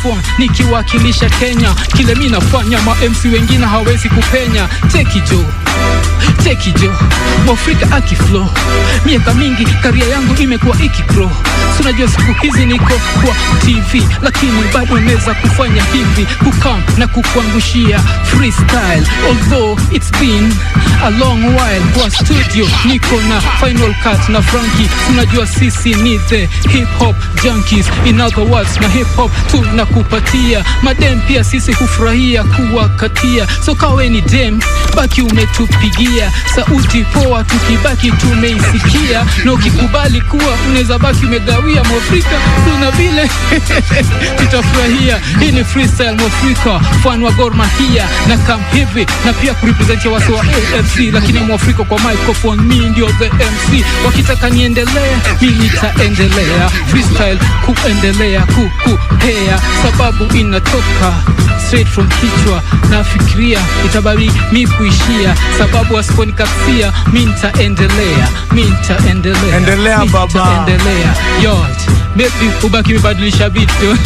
microphone nikiwakilisha Kenya. Kile mimi nafanya ma MC wengine hawezi kupenya. Take it jo Mwafrika akiflow. Miaka mingi career yangu imekuwa ikigrow. Unajua siku hizi niko kwa TV, lakini bado naweza kufanya hivi, kukam na kukuangushia freestyle. Although it's been a long while kwa studio, niko na Final Cut na Frankie. Unajua sisi ni the hip hop junkies, in other words na hip hop tunakupatia. Madem pia sisi hufurahia kuwakatia. So kawe ni dem, baki umetupigia sauti poa, tukibaki tumeisikia. Na ukikubali kuwa unaweza baki umegawia Mwafrika, tuna vile tutafurahia. Hii ni freestyle Mwafrika, fan wa Gor Mahia na come hivi, na pia kurepresentia watu wa AFC. Lakini Mwafrika kwa microphone, mimi ndio the MC. Wakitaka niendelee, mimi nitaendelea freestyle, kuendelea kukupea, sababu inatoka straight from kichwa. Nafikiria itabari mimi kuishia, sababu asiponikasia mimi nitaendelea. Endelea baba, endelea yote, maybe ubaki mbadilisha vitu